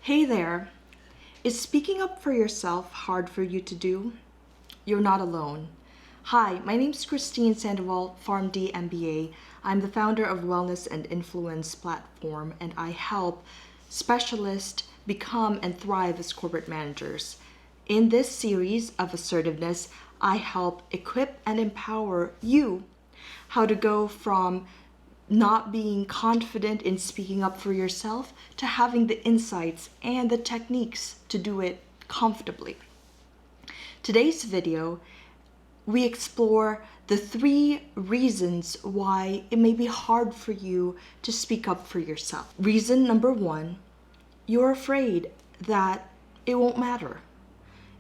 Hey there. Is speaking up for yourself hard for you to do? You're not alone. Hi, my name's Christine PharmD MBA. I'm the founder of Wellness and Influence platform, and I help specialists become and thrive as corporate managers. In this series of assertiveness, I help equip and empower you how to go from not being confident in speaking up for yourself to having the insights and the techniques to do it comfortably. Today's video, we explore the 3 reasons why it may be hard for you to speak up for yourself. Reason number 1, you're afraid that it won't matter.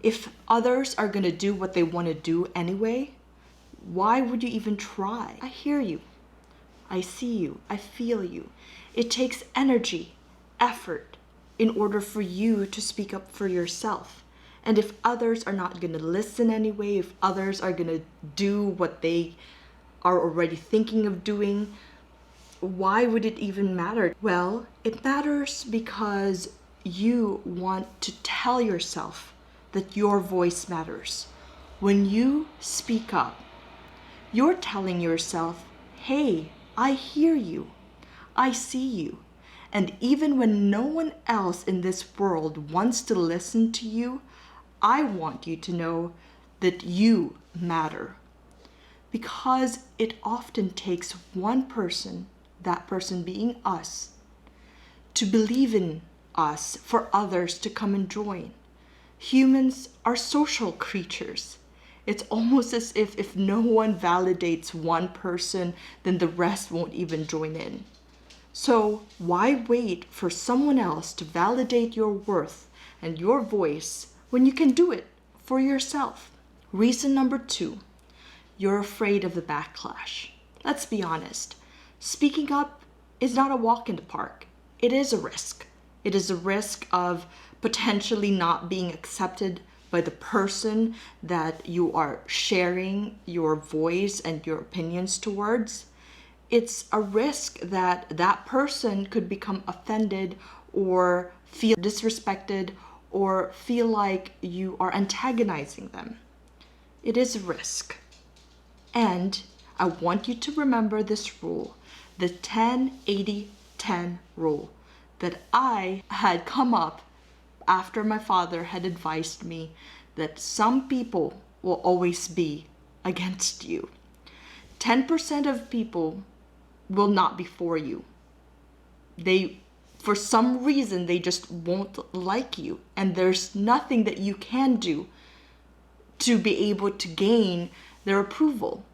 If others are going to do what they want to do anyway, why would you even try? I hear you. I see you. I feel you. It takes energy, effort, in order for you to speak up for yourself. And if others are not going to listen anyway, if others are going to do what they are already thinking of doing, why would it even matter? Well, it matters because you want to tell yourself that your voice matters. When you speak up, you're telling yourself, hey, I hear you. I see you. And even when no one else in this world wants to listen to you, I want you to know that you matter. Because it often takes one person, that person being us, to believe in us for others to come and join. Humans are social creatures. It's almost as if no one validates one person, then the rest won't even join in. So why wait for someone else to validate your worth and your voice when you can do it for yourself? Reason number 2, you're afraid of the backlash. Let's be honest. Speaking up is not a walk in the park. It is a risk. It is a risk of potentially not being accepted by the person that you are sharing your voice and your opinions towards. It's a risk that that person could become offended or feel disrespected or feel like you are antagonizing them. It is a risk. And I want you to remember this rule, the 10-80-10 rule that I had come up after my father had advised me that some people will always be against you. 10% of people will not be for you. For some reason, they just won't like you. And there's nothing that you can do to be able to gain their approval.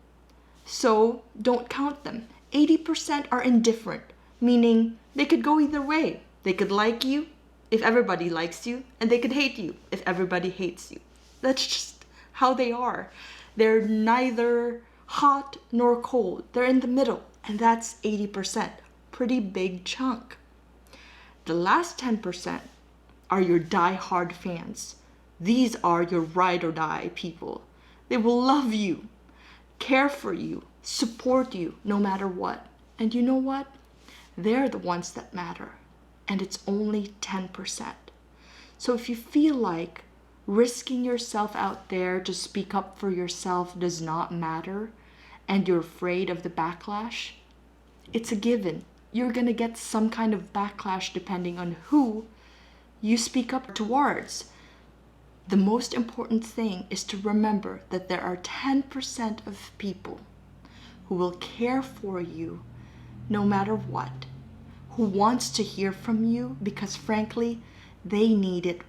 So don't count them. 80% are indifferent, meaning they could go either way. They could like you if everybody likes you, and they could hate you if everybody hates you. That's just how they are. They're neither hot nor cold. They're in the middle, and that's 80%. Pretty big chunk. The last 10% are your die-hard fans. These are your ride or die people. They will love you, care for you, support you no matter what. And you know what? They're the ones that matter. And it's only 10%. So if you feel like risking yourself out there to speak up for yourself does not matter, and you're afraid of the backlash, it's a given. You're gonna get some kind of backlash depending on who you speak up towards. The most important thing is to remember that there are 10% of people who will care for you no matter what, who wants to hear from you because frankly, they need it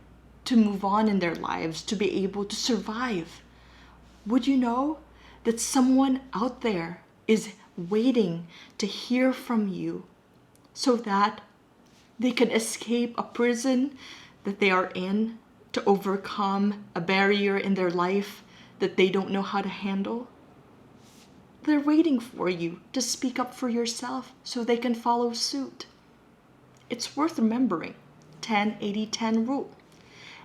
to move on in their lives, to be able to survive. Would you know that someone out there is waiting to hear from you so that they can escape a prison that they are in, to overcome a barrier in their life that they don't know how to handle? They're waiting for you to speak up for yourself so they can follow suit. It's worth remembering, 10-80-10 rule.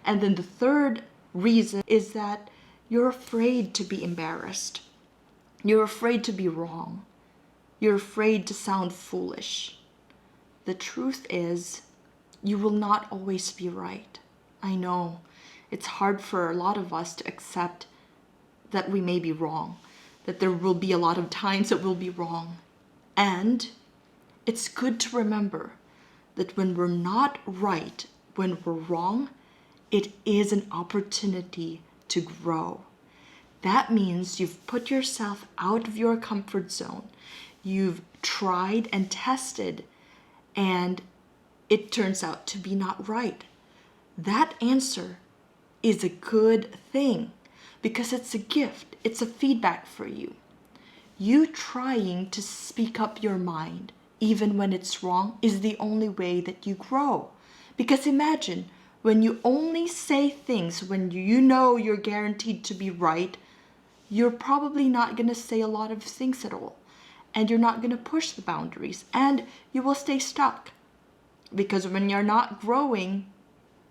And then the third reason is that you're afraid to be embarrassed. You're afraid to be wrong. You're afraid to sound foolish. The truth is, You will not always be right. I know it's hard for a lot of us to accept that we may be wrong, that there will be a lot of times that we'll be wrong. And it's good to remember that when we're not right, when we're wrong, it is an opportunity to grow. That means you've put yourself out of your comfort zone. You've tried and tested, and it turns out to be not right. That answer is a good thing because it's a gift. It's a feedback for you. You trying to speak up your mind, even when it's wrong, is the only way that you grow. Because imagine when you only say things when you know you're guaranteed to be right, you're probably not going to say a lot of things at all. And you're not going to push the boundaries. And you will stay stuck. Because when you're not growing,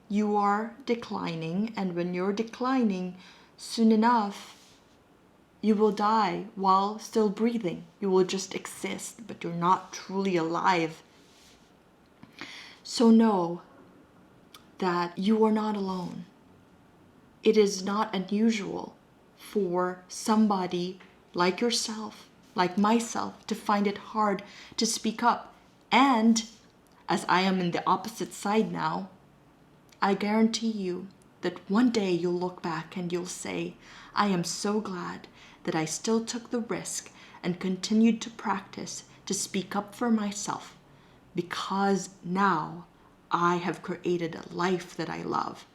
you are declining. And when you're declining, soon enough, you will die while still breathing. You will just exist, but you're not truly alive. So know that you are not alone. It is not unusual for somebody like yourself, like myself, to find it hard to speak up. And as I am in the opposite side now, I guarantee you that one day you'll look back and you'll say, I am so glad that I still took the risk and continued to practice to speak up for myself, because now I have created a life that I love,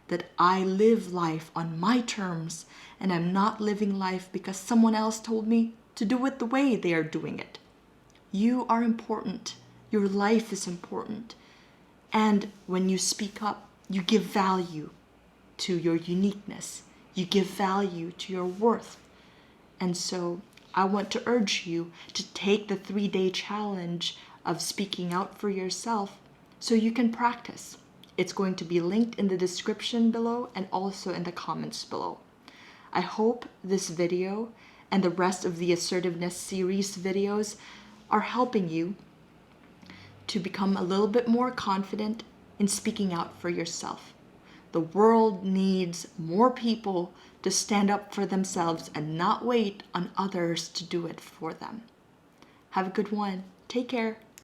that I live life on my terms, and I'm not living life because someone else told me to do it the way they are doing it. You are important. Your life is important. And when you speak up, you give value to your uniqueness. You give value to your worth. And so I want to urge you to take the 3-day challenge of speaking out for yourself so you can practice. It's going to be linked in the description below and also in the comments below. I hope this video and the rest of the Assertiveness series videos are helping you to become a little bit more confident in speaking out for yourself. The world needs more people to stand up for themselves and not wait on others to do it for them. Have a good one. Take care.